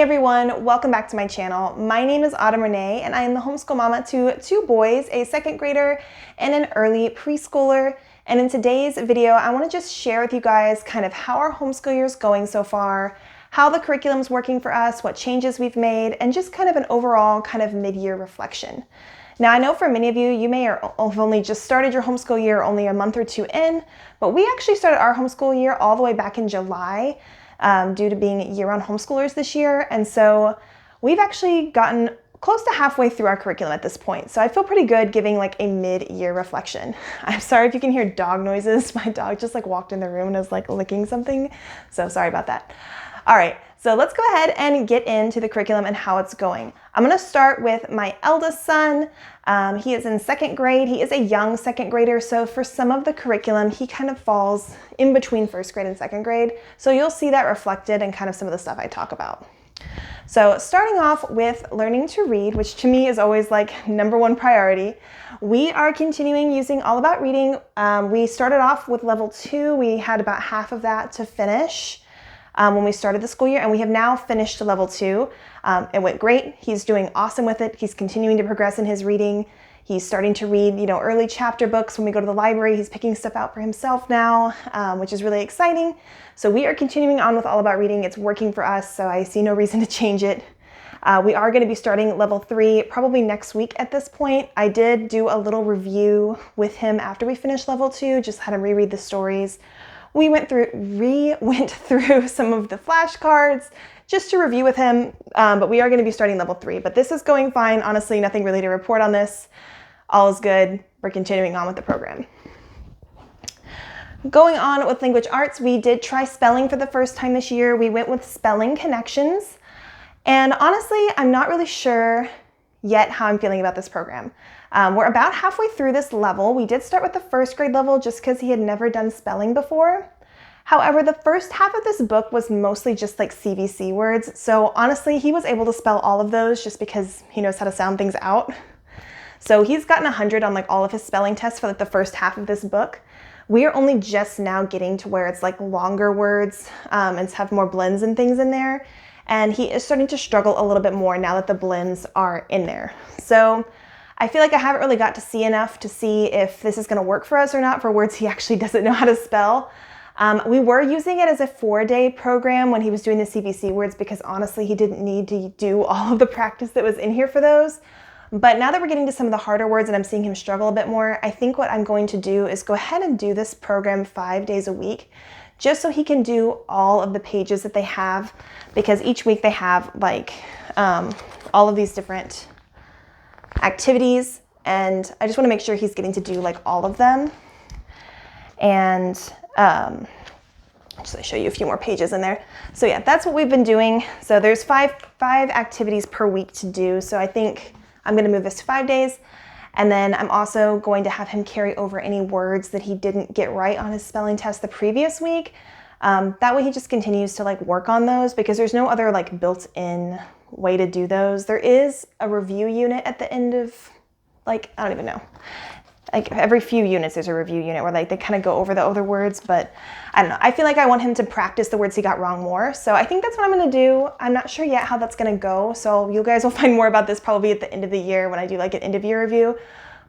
Hey everyone, welcome back to my channel. My name is Autumn Renee and I am the homeschool mama to two boys, a second grader and an early preschooler. And in today's video, I want to just share with you guys kind of how our homeschool year is going so far, how the curriculum's working for us, what changes we've made, and just kind of an overall kind of mid-year reflection. Now, I know for many of you, you may have only just started your homeschool year only a month or two in, but we actually started our homeschool year all the way back in July. Due to being year-round homeschoolers this year. And so we've actually gotten close to halfway through our curriculum at this point. So I feel pretty good giving like a mid-year reflection. I'm sorry if you can hear dog noises. My dog just like walked in the room and is like licking something. So sorry about that. All right, so let's go ahead and get into the curriculum and how it's going. I'm gonna start with my eldest son. He is in second grade. He is a young second grader, so for some of the curriculum, he kind of falls in between first grade and second grade. So you'll see that reflected in kind of some of the stuff I talk about. So starting off with learning to read, which to me is always like #1 priority. We are continuing using All About Reading. We started off with level 2. We had about half of that to finish when we started the school year, and we have now finished level 2. It went great. He's doing awesome with it. He's continuing to progress in his reading. He's starting to read, early chapter books when we go to the library. He's picking stuff out for himself now, which is really exciting. So we are continuing on with All About Reading. It's working for us, so I see no reason to change it. We are going to be starting level 3 probably next week at this point. I did do a little review with him after we finished level 2, just had him reread the stories. We went through some of the flashcards just to review with him, but we are going to be starting level 3. But this is going fine. Honestly, nothing really to report on this. All is good. We're continuing on with the program. Going on with language arts, we did try spelling for the first time this year. We went with spelling connections. And honestly, I'm not really sure yet how I'm feeling about this program. We're about halfway through this level. We did start with the first grade level just because he had never done spelling before. However, the first half of this book was mostly just like CVC words. So honestly, he was able to spell all of those just because he knows how to sound things out. So he's gotten 100 on like all of his spelling tests for like the first half of this book. We are only just now getting to where it's like longer words and have more blends and things in there. And he is starting to struggle a little bit more now that the blends are in there. So I feel like I haven't really got to see enough to see if this is going to work for us or not for words he actually doesn't know how to spell. We were using it as a 4-day program when he was doing the CVC words because honestly he didn't need to do all of the practice that was in here for those. But now that we're getting to some of the harder words and I'm seeing him struggle a bit more, I think what I'm going to do is go ahead and do this program 5 days a week just so he can do all of the pages that they have, because each week they have like all of these different activities, and I just want to make sure he's getting to do like all of them. And just to show you a few more pages in there. So yeah, that's what we've been doing. So there's five activities per week to do. So I think I'm going to move this to 5 days. And then I'm also going to have him carry over any words that he didn't get right on his spelling test the previous week. That way he just continues to like work on those, because there's no other like built-in way to do those. There is a review unit at the end of like, I don't even know. Like every few units there's a review unit where like they kind of go over the other words, but I don't know. I feel like I want him to practice the words he got wrong more. So I think that's what I'm going to do. I'm not sure yet how that's going to go. So you guys will find more about this probably at the end of the year when I do like an end of year review.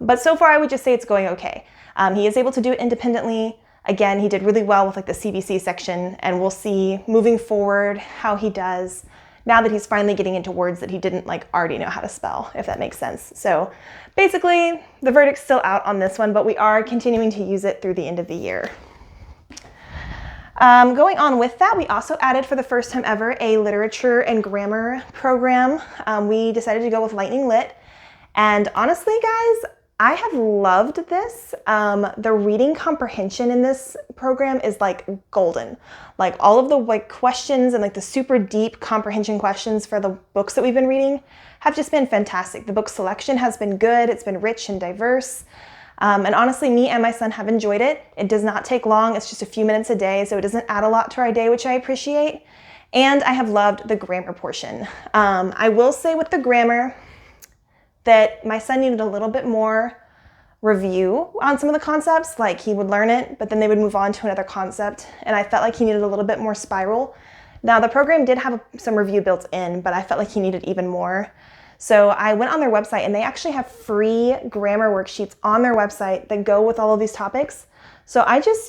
But so far I would just say it's going okay. He is able to do it independently. Again, he did really well with like the CVC section, and we'll see moving forward how he does now that he's finally getting into words that he didn't like already know how to spell, if that makes sense. So basically the verdict's still out on this one, but we are continuing to use it through the end of the year. Going on with that, we also added for the first time ever a literature and grammar program. We decided to go with Lightning Lit, and honestly guys, I have loved this. The reading comprehension in this program is like golden. Like all of the like questions and like the super deep comprehension questions for the books that we've been reading have just been fantastic. The book selection has been good. It's been rich and diverse. And honestly, me and my son have enjoyed it. It does not take long. It's just a few minutes a day, so it doesn't add a lot to our day, which I appreciate. And I have loved the grammar portion. I will say with the grammar that my son needed a little bit more review on some of the concepts. Like he would learn it, but then they would move on to another concept. And I felt like he needed a little bit more spiral Now the program did have some review built in, but I felt like he needed even more. So I went on their website, and they actually have free grammar worksheets on their website that go with all of these topics. So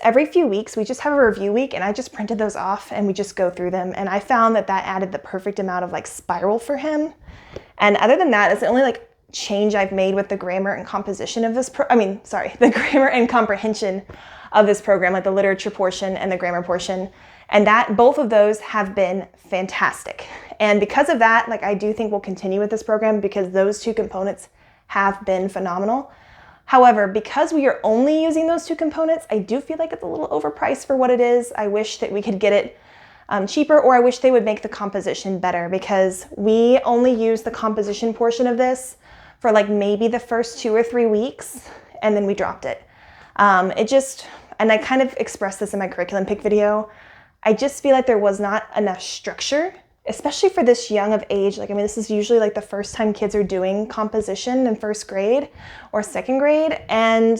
every few weeks, we just have a review week, and I just printed those off and we just go through them. And I found that added the perfect amount of like spiral for him. And other than that, it's the only like change I've made with the grammar and composition of this, the grammar and comprehension of this program, like the literature portion and the grammar portion. And both of those have been fantastic. And because of that, like I do think we'll continue with this program because those two components have been phenomenal. However, because we are only using those two components, I do feel like it's a little overpriced for what it is. I wish that we could get it cheaper, or I wish they would make the composition better, because we only use the composition portion of this for like maybe the first 2 or 3 weeks, and then we dropped it. And I kind of expressed this in my curriculum pick video. I just feel like there was not enough structure, especially for this young of age. Like, I mean, this is usually like the first time kids are doing composition in first grade or second grade. And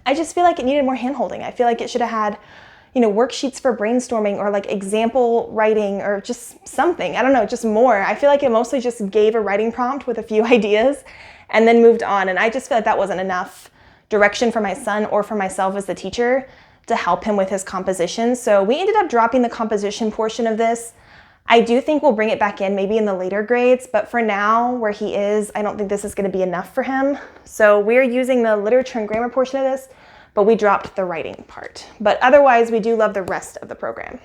I just feel like it needed more hand-holding. I feel like it should have had, worksheets for brainstorming, or like example writing, or just something. I don't know, just more. I feel like it mostly just gave a writing prompt with a few ideas and then moved on. And I just feel like that wasn't enough direction for my son or for myself as the teacher to help him with his composition. So we ended up dropping the composition portion of this. I do think we'll bring it back in maybe in the later grades, but for now, where he is, I don't think this is going to be enough for him. So we're using the literature and grammar portion of this, but we dropped the writing part. But otherwise, we do love the rest of the program.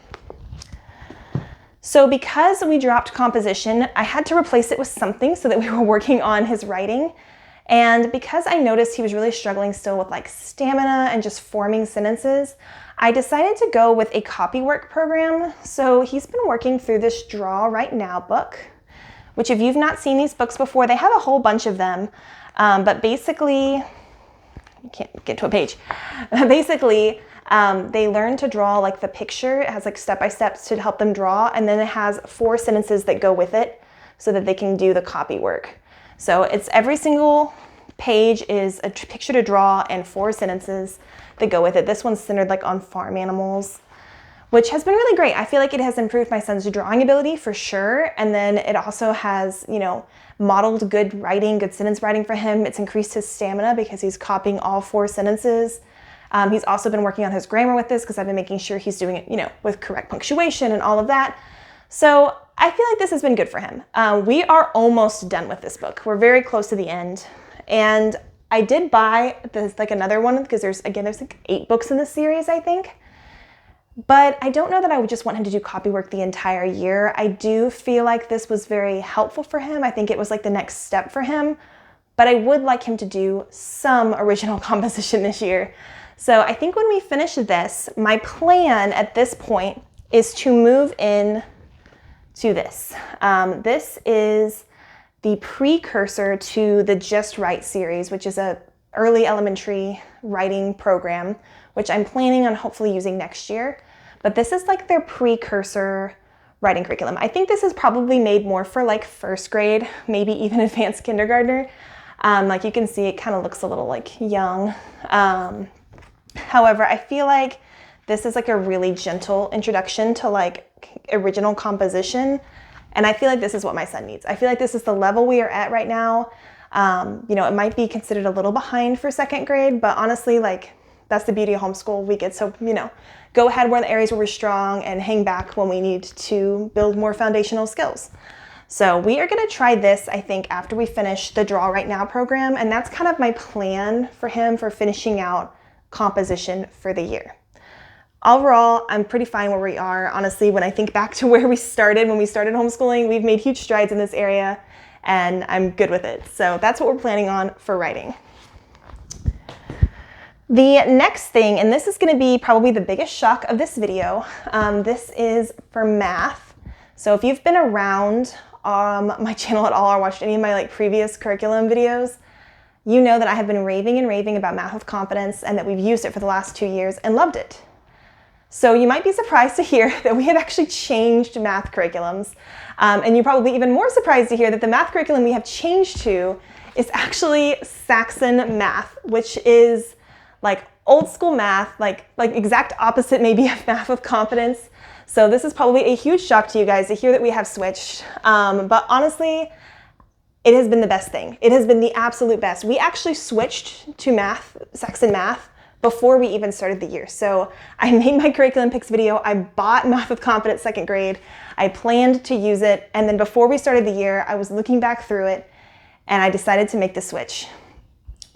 So because we dropped composition, I had to replace it with something so that we were working on his writing. And because I noticed he was really struggling still with like stamina and just forming sentences, I decided to go with a copywork program. So he's been working through this Draw Right Now book, which if you've not seen these books before, they have a whole bunch of them. But basically, I can't get to a page. Basically, they learn to draw like the picture. It has like step-by-steps to help them draw. And then it has 4 sentences that go with it so that they can do the copy work. So it's every single page is a picture to draw and 4 sentences that go with it. This one's centered like on farm animals, which has been really great. I feel like it has improved my son's drawing ability for sure. And then it also has, modeled good writing, good sentence writing for him. It's increased his stamina because he's copying all 4 sentences. He's also been working on his grammar with this because I've been making sure he's doing it, with correct punctuation and all of that. So I feel like this has been good for him. We are almost done with this book. We're very close to the end. And I did buy this, like another one, because there's like 8 books in this series, I think. But I don't know that I would just want him to do copywork the entire year. I do feel like this was very helpful for him. I think it was like the next step for him. But I would like him to do some original composition this year. So I think when we finish this, my plan at this point is to move in to this. This is the precursor to the Just Write series, which is a early elementary writing program, which I'm planning on hopefully using next year. But this is like their precursor writing curriculum. I think this is probably made more for like first grade, maybe even advanced kindergartner. Like you can see, it kind of looks a little like young. However, I feel like this is like a really gentle introduction to like original composition. And I feel like this is what my son needs. I feel like this is the level we are at right now. It might be considered a little behind for second grade, but honestly, like that's the beauty of homeschool. We get so, go ahead where the areas where we're strong and hang back when we need to build more foundational skills. So we are gonna try this, I think, after we finish the Draw Right Now program. And that's kind of my plan for him for finishing out composition for the year. Overall, I'm pretty fine where we are. Honestly, when I think back to where we started, when we started homeschooling, we've made huge strides in this area and I'm good with it. So that's what we're planning on for writing. The next thing, and this is gonna be probably the biggest shock of this video, this is for math. So if you've been around my channel at all or watched any of my previous curriculum videos, you know that I have been raving and raving about Math with Confidence and that we've used it for the last 2 years and loved it. So you might be surprised to hear that we have actually changed math curriculums. And you're probably even more surprised to hear that the math curriculum we have changed to is actually Saxon math, which is like old school math, like exact opposite maybe of Math with Confidence. So this is probably a huge shock to you guys to hear that we have switched. But honestly, it has been the best thing. It has been the absolute best. We actually switched to math, Saxon math, before we even started the year. So I made my curriculum picks video. I bought Math with Confidence second grade. I planned to use it. And then before we started the year, I was looking back through it and I decided to make the switch.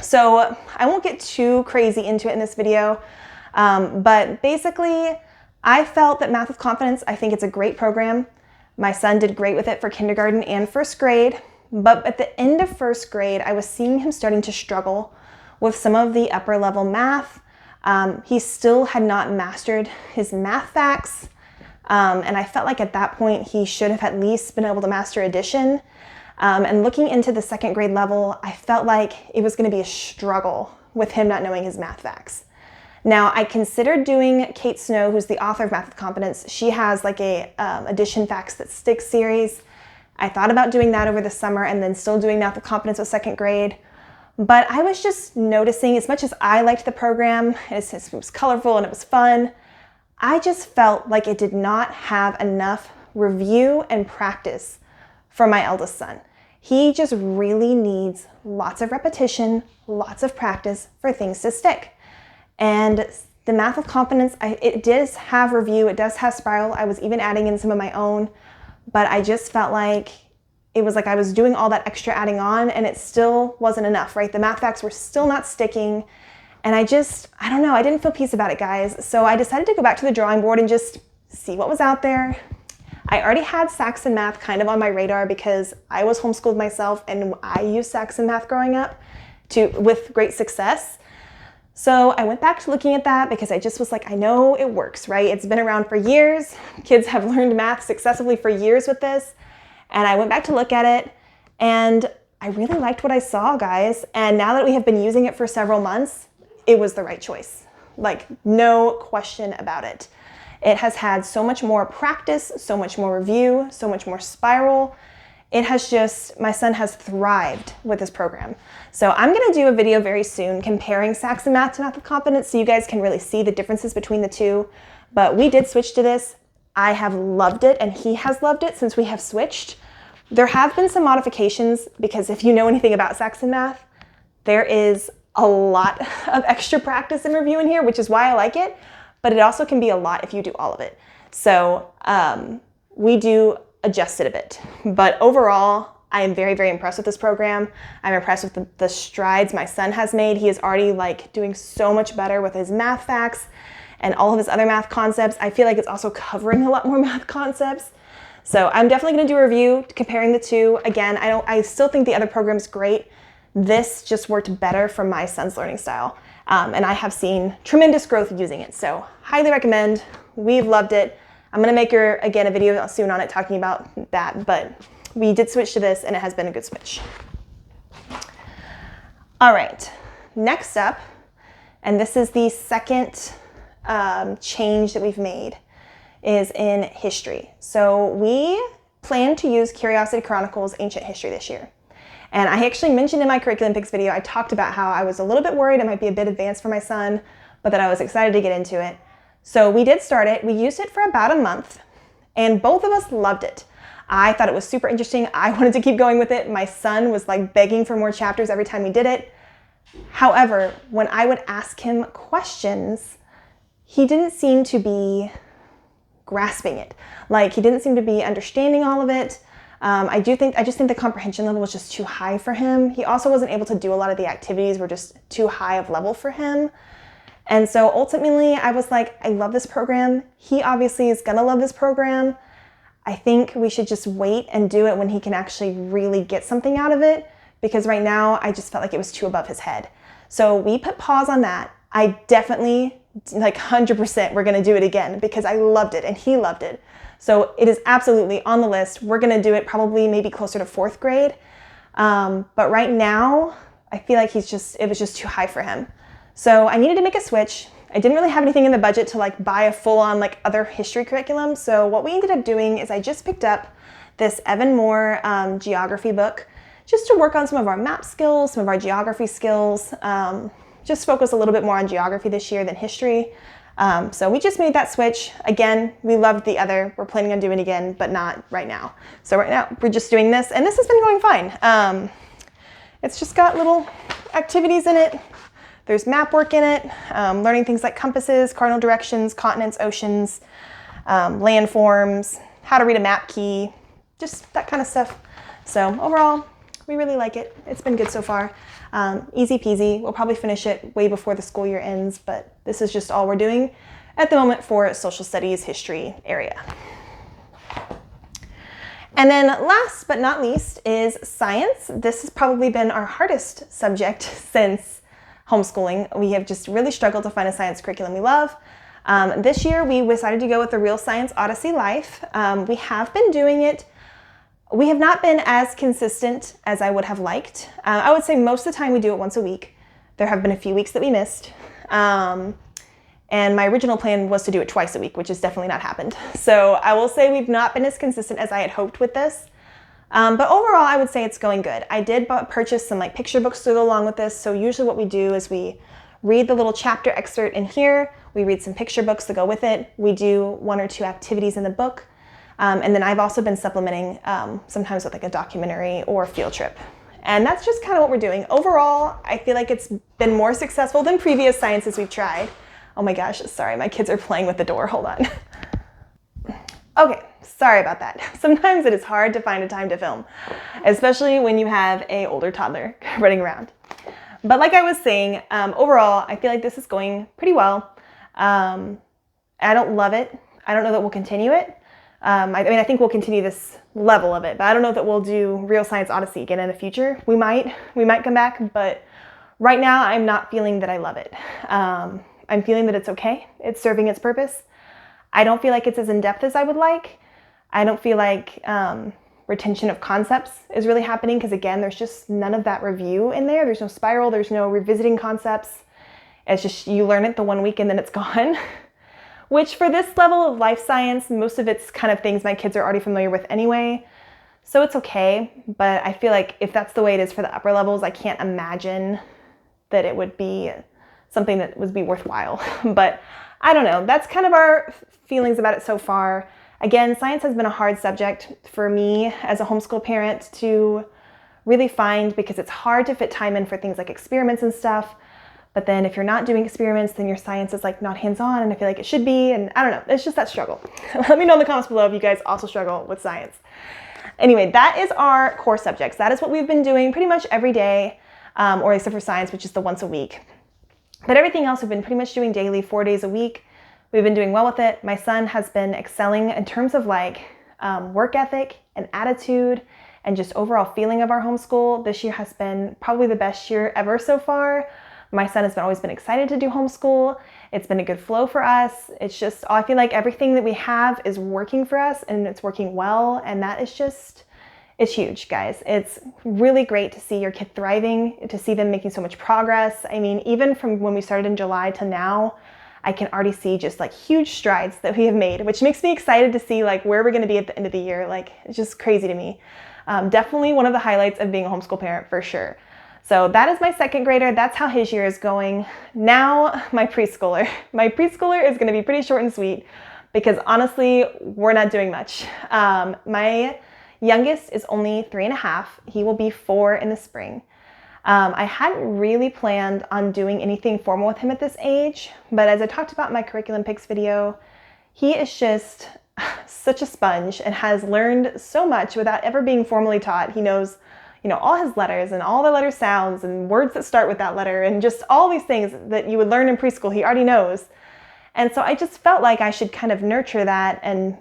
So I won't get too crazy into it in this video. But basically, I felt that Math with Confidence, I think it's a great program. My son did great with it for kindergarten and first grade. But at the end of first grade, I was seeing him starting to struggle with some of the upper level math. He still had not mastered his math facts. And I felt like at that point, he should have at least been able to master addition. And looking into the second grade level, I felt like it was going to be a struggle with him not knowing his math facts. Now, I considered doing Kate Snow, who's the author of Math with Confidence. She has like a addition facts that stick series. I thought about doing that over the summer and then still doing Math with Confidence with second grade. But I was just noticing, as much as I liked the program, it was colorful and it was fun, I just felt like it did not have enough review and practice for my eldest son. He just really needs lots of repetition, lots of practice for things to stick. And the Math with Confidence, it does have review, it does have spiral. I was even adding in some of my own, but I just felt like it was like I was doing all that extra adding on and it still wasn't enough, right? The math facts were still not sticking. And I don't know, I didn't feel peace about it, guys. So I decided to go back to the drawing board and just see what was out there. I already had Saxon math kind of on my radar because I was homeschooled myself and I used Saxon math growing up with great success. So I went back to looking at that because I just was like, I know it works, right? It's been around for years. Kids have learned math successfully for years with this. And I went back to look at it and I really liked what I saw, guys. And now that we have been using it for several months, it was the right choice. Like, no question about it. It has had so much more practice, so much more review, so much more spiral. It has just, my son has thrived with this program. So I'm gonna do a video very soon comparing Saxon math to Math with Confidence so you guys can really see the differences between the two. But we did switch to this. I have loved it and he has loved it since we have switched. There have been some modifications because if you know anything about Saxon math, there is a lot of extra practice and review in here, which is why I like it, but it also can be a lot if you do all of it. So we do adjust it a bit, but overall, I am very, very impressed with this program. I'm impressed with the strides my son has made. He is already like doing so much better with his math facts and all of his other math concepts. I feel like it's also covering a lot more math concepts. So I'm definitely gonna do a review comparing the two. Again, I still think the other program's great. This just worked better for my son's learning style. And I have seen tremendous growth using it. So highly recommend, we've loved it. I'm gonna make again a video soon on it talking about that, but we did switch to this and it has been a good switch. All right, next up, and this is the second change that we've made, is in history. So we plan to use Curiosity Chronicles Ancient History this year. And I actually mentioned in my curriculum picks video, I talked about how I was a little bit worried it might be a bit advanced for my son, but that I was excited to get into it. So we did start it. We used it for about a month and both of us loved it. I thought it was super interesting. I wanted to keep going with it. My son was like begging for more chapters every time we did it. However, when I would ask him questions, he didn't seem to be grasping it. Like he didn't seem to be understanding all of it. I just think the comprehension level was just too high for him. He also wasn't able to do a lot of the activities, were just too high of level for him. And so ultimately I was like, I love this program. He obviously is gonna love this program. I think we should just wait and do it when he can actually really get something out of it, because right now I just felt like it was too above his head. So we put pause on that. I definitely, like 100%, we're gonna do it again because I loved it and he loved it. So it is absolutely on the list. We're gonna do it probably maybe closer to 4th grade. But right now, I feel like it was just too high for him. So I needed to make a switch. I didn't really have anything in the budget to like buy a full-on like other history curriculum. So what we ended up doing is I just picked up this Evan Moore geography book just to work on some of our map skills, some of our geography skills, just focus a little bit more on geography this year than history. So we just made that switch. Again, we loved the other. We're planning on doing it again, but not right now. So right now we're just doing this, and this has been going fine. It's just got little activities in it. There's map work in it, learning things like compasses, cardinal directions, continents, oceans, landforms, how to read a map key, just that kind of stuff. So overall, we really like it. It's been good so far. Easy peasy. We'll probably finish it way before the school year ends, but this is just all we're doing at the moment for social studies, history area. And then last but not least is science. This has probably been our hardest subject since homeschooling. We have just really struggled to find a science curriculum we love. This year we decided to go with the Real Science Odyssey Life. We have been doing it. We have not been as consistent as I would have liked. I would say most of the time we do it once a week. There have been a few weeks that we missed. And my original plan was to do it twice a week, which has definitely not happened. So I will say we've not been as consistent as I had hoped with this. But overall, I would say it's going good. I did purchase some picture books to go along with this. So usually what we do is we read the little chapter excerpt in here. We read some picture books to go with it. We do 1 or 2 activities in the book. And then I've also been supplementing sometimes with a documentary or a field trip. And that's just kind of what we're doing. Overall, I feel like it's been more successful than previous sciences we've tried. Oh my gosh, sorry, my kids are playing with the door. Hold on. Okay, sorry about that. Sometimes it is hard to find a time to film, especially when you have an older toddler running around. But like I was saying, overall, I feel like this is going pretty well. I don't love it. I don't know that we'll continue it. I think we'll continue this level of it, but I don't know that we'll do Real Science Odyssey again in the future. We might come back, but right now I'm not feeling that I love it. I'm feeling that it's okay. It's serving its purpose. I don't feel like it's as in-depth as I would like. I don't feel like retention of concepts is really happening because, again, there's just none of that review in there. There's no spiral. There's no revisiting concepts. It's just you learn it the 1 week and then it's gone. Which for this level of life science, most of it's kind of things my kids are already familiar with anyway. So it's okay. But I feel like if that's the way it is for the upper levels, I can't imagine that it would be something that would be worthwhile. But I don't know. That's kind of our feelings about it so far. Again, science has been a hard subject for me as a homeschool parent to really find because it's hard to fit time in for things like experiments and stuff. But then if you're not doing experiments, then your science is not hands-on, and I feel like it should be, and I don't know, it's just that struggle. Let me know in the comments below if you guys also struggle with science. Anyway, that is our core subjects. That is what we've been doing pretty much every day, or except for science, which is the once a week. But everything else we've been pretty much doing daily, 4 days a week. We've been doing well with it. My son has been excelling in terms of work ethic and attitude and just overall feeling of our homeschool. This year has been probably the best year ever so far. My son has always been excited to do homeschool. It's been a good flow for us. It's just, I feel like everything that we have is working for us and it's working well. And that is just, it's huge, guys. It's really great to see your kid thriving, to see them making so much progress. I mean, even from when we started in July to now, I can already see just huge strides that we have made, which makes me excited to see where we're going to be at the end of the year. It's just crazy to me. Definitely one of the highlights of being a homeschool parent for sure. So that is my second grader. That's how his year is going. Now my preschooler. My preschooler is going to be pretty short and sweet because honestly, we're not doing much. My youngest is only 3.5. He will be 4 in the spring. I hadn't really planned on doing anything formal with him at this age, but as I talked about in my curriculum picks video, he is just such a sponge and has learned so much without ever being formally taught. He knows all his letters and all the letter sounds and words that start with that letter and just all these things that you would learn in preschool, he already knows. And so I just felt like I should kind of nurture that and,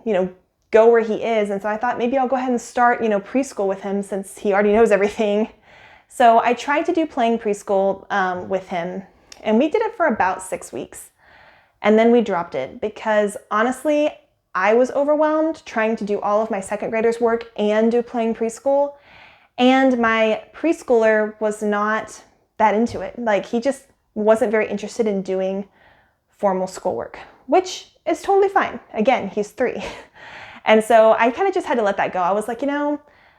go where he is. And so I thought maybe I'll go ahead and start, preschool with him since he already knows everything. So I tried to do playing preschool with him, and we did it for about 6 weeks. And then we dropped it because honestly, I was overwhelmed trying to do all of my second graders' work and do playing preschool. And my preschooler was not that into it. He just wasn't very interested in doing formal schoolwork, which is totally fine. Again, he's 3. And so I kind of just had to let that go. I was like,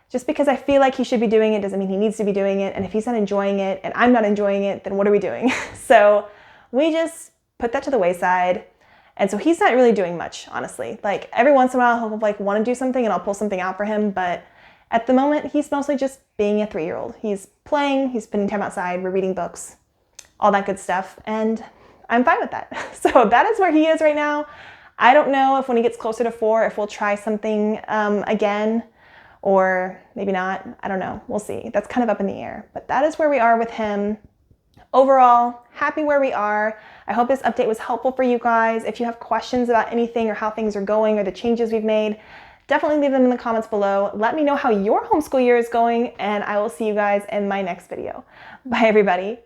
just because I feel like he should be doing it doesn't mean he needs to be doing it. And if he's not enjoying it and I'm not enjoying it, then what are we doing? So we just put that to the wayside. And so he's not really doing much, honestly. Like every once in a while, he'll like want to do something and I'll pull something out for him. But at the moment, he's mostly just being a 3-year-old. He's playing, he's spending time outside, we're reading books, all that good stuff. And I'm fine with that. So that is where he is right now. I don't know if when he gets closer to 4, if we'll try something again, or maybe not. I don't know. We'll see. That's kind of up in the air. But that is where we are with him. Overall, happy where we are. I hope this update was helpful for you guys. If you have questions about anything or how things are going or the changes we've made, definitely leave them in the comments below. Let me know how your homeschool year is going, and I will see you guys in my next video. Bye, everybody.